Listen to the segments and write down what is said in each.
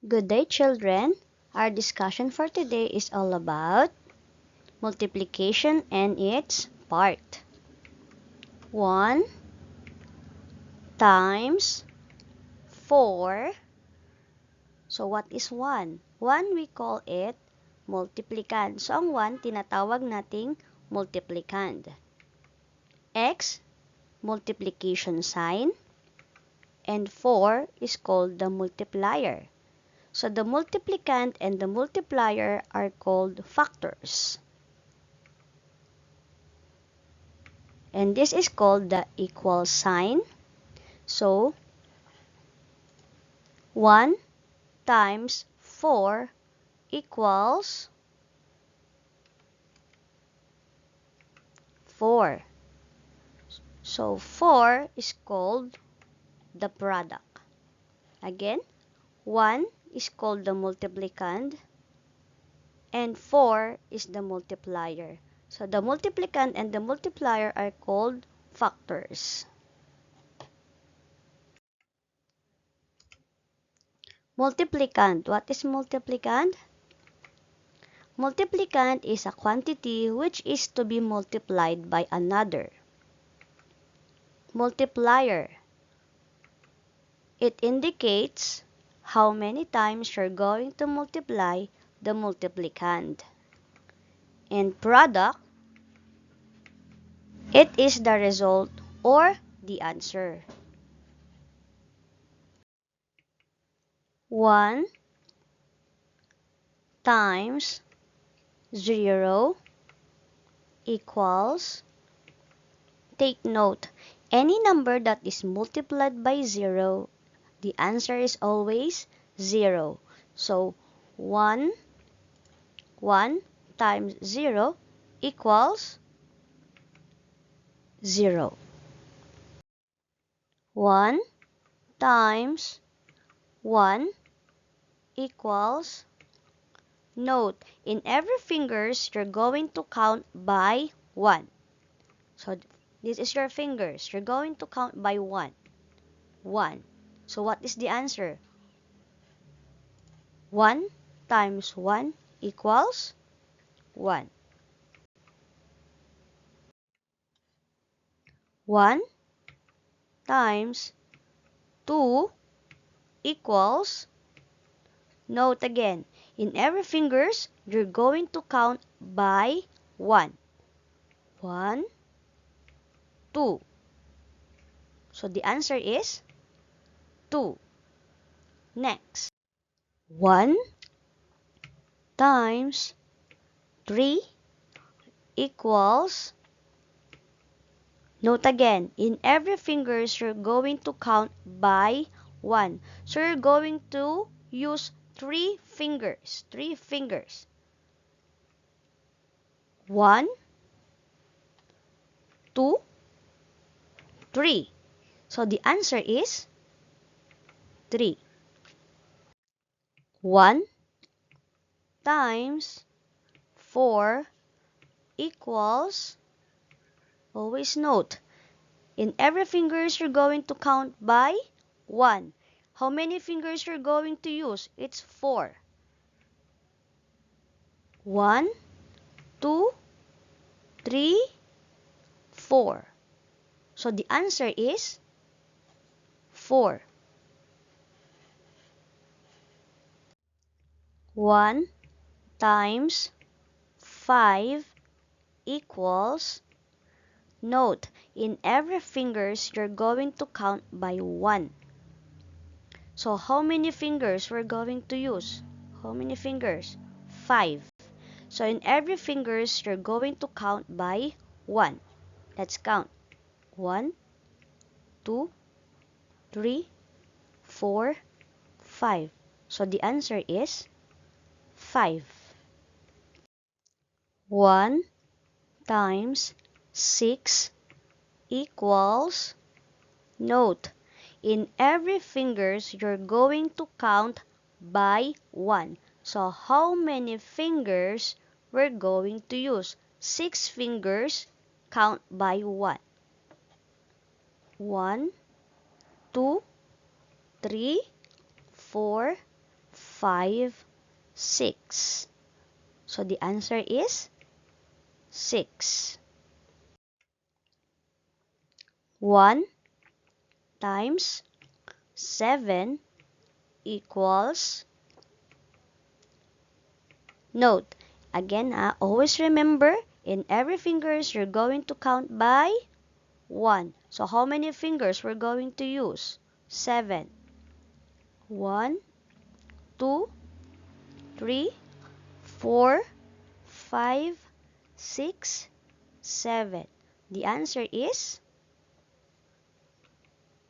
Good day, children. Our discussion for today is all about multiplication and its part. 1 times 4. So, what is 1? 1, we call it multiplicand. So, ang 1, tinatawag nating multiplicand. X, multiplication sign. And 4 is called the multiplier. So, the multiplicand and the multiplier are called factors. And this is called the equal sign. So, 1 times 4 equals 4. So, 4 is called the product. Again, 1 is called the multiplicand and 4 is the multiplier. So, the multiplicand and the multiplier are called factors. Multiplicand. What is multiplicand? Multiplicand is a quantity which is to be multiplied by another. Multiplier. It indicates how many times you're going to multiply the multiplicand. And product, it is the result or the answer. 1 times 0 equals, take note, any number that is multiplied by 0, the answer is always 0. So, 1 times 0 equals 0. 1 times 1 equals, note, in every fingers, you're going to count by 1. So, this is your fingers. You're going to count by 1. 1. So, what is the answer? 1 times 1 equals 1. 1 times 2 equals, note again, in every fingers, you're going to count by 1. 1, 2. So, the answer is 2. Next, 1 times 3 equals, note again, in every fingers, you're going to count by 1. So, you're going to use 3 fingers. 3 fingers. 1, 2, 3. So, the answer is 3. 1 times 4 equals, always note, in every fingers you're going to count by 1. How many fingers you're going to use? It's 4. 1, 2, 3, 4. So the answer is 4. 1 times 5 equals, note, in every fingers you're going to count by 1. So how many fingers we're going to use? How many fingers? 5. So in every fingers you're going to count by 1. Let's count. 1, 2, 3, 4, 5. So the answer is 5. 1 times 6 equals, note, in every fingers you're going to count by 1. So how many fingers we're going to use? 6 fingers, count by 1. 1, 2, 3, 4, 5, 6. So the answer is 6. 1 times 7 equals, note, again, always remember, in every fingers you're going to count by 1. So how many fingers we're going to use? 7. 1, 2, 3, 4, 5, 6, 7. The answer is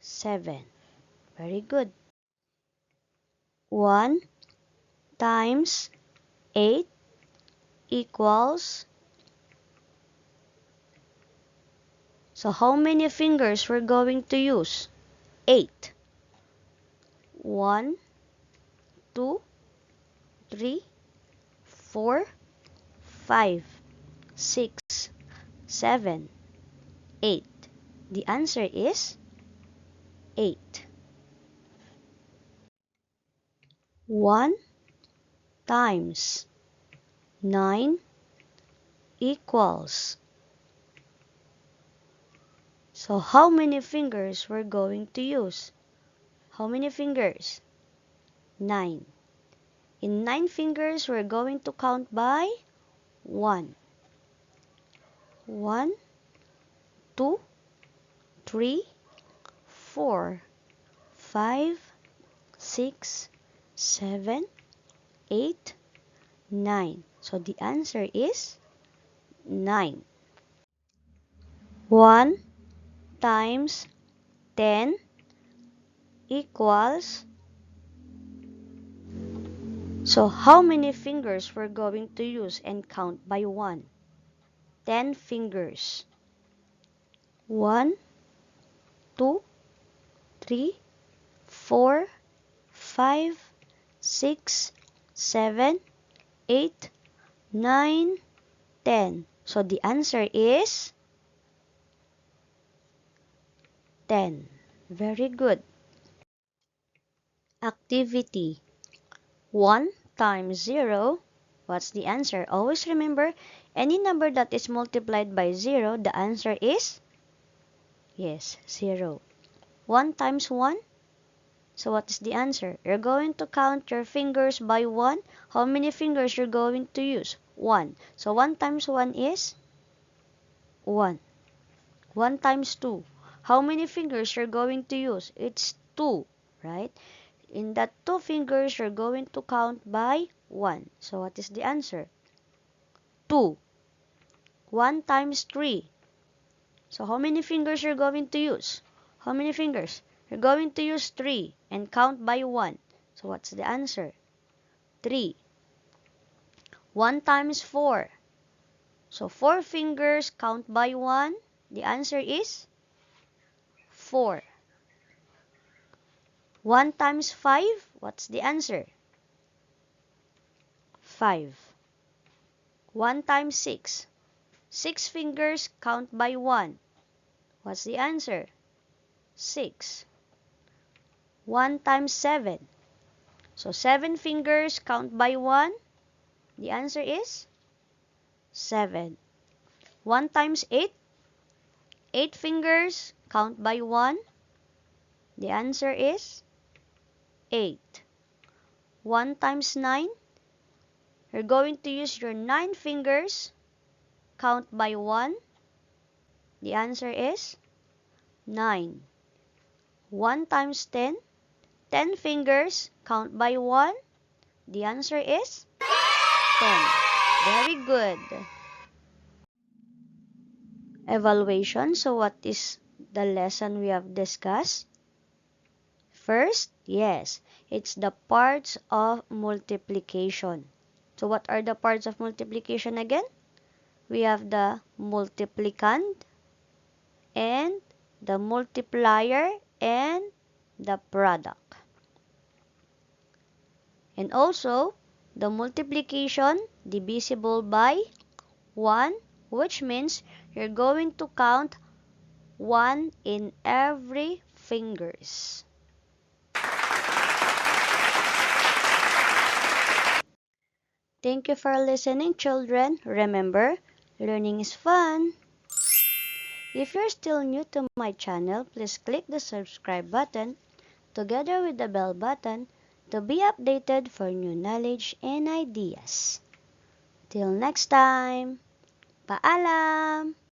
7. Very good. 1 times 8 equals, so how many fingers we're going to use? 8. 1, 2, 3, 4, 5, 6, 7, 8. The answer is 8. 1 times 9 equals, so how many fingers we're going to use? How many fingers? 9. In 9 fingers, we're going to count by 1. 1, 2, 3, 4, 5, 6, 7, 8, 9. So the answer is 9. 1 times 10 equals, so how many fingers we're going to use and count by 1? 10 fingers. 1, 2, 3, 4, 5, 6, 7, 8, 9, 10. So the answer is 10. Very good. Activity 1 times 0. What's the answer? Always remember, any number that is multiplied by 0, the answer is, yes, 0. 1 times 1. So what is the answer? You're going to count your fingers by 1. How many fingers you're going to use? 1. So 1 times 1 is 1. 1 times 2. How many fingers you're going to use? It's 2, right? In that 2 fingers, you're going to count by 1. So what is the answer? 2. 1 times 3. So how many fingers you're going to use? How many fingers? You're going to use 3 and count by 1. So what's the answer? 3. 1 times 4. So 4 fingers, count by 1. The answer is 4. 1 times 5. What's the answer? 5. 1 times 6. 6 fingers, count by 1. What's the answer? 6. 1 times 7. So 7 fingers, count by 1. The answer is 7. 1 times 8. 8 fingers, count by 1. The answer is 8. 1 times 9. You're going to use your 9 fingers, count by 1. The answer is 9. 1 times 10. 10 fingers, count by 1. The answer is 10. Very good. Evaluation. So what is the lesson we have discussed? First, yes, it's the parts of multiplication. So what are the parts of multiplication again? We have the multiplicand and the multiplier and the product. And also, the multiplication divisible by 1, which means you're going to count 1 in every fingers. Thank you for listening, children. Remember, learning is fun. If you're still new to my channel, please click the subscribe button together with the bell button to be updated for new knowledge and ideas. Till next time, paalam!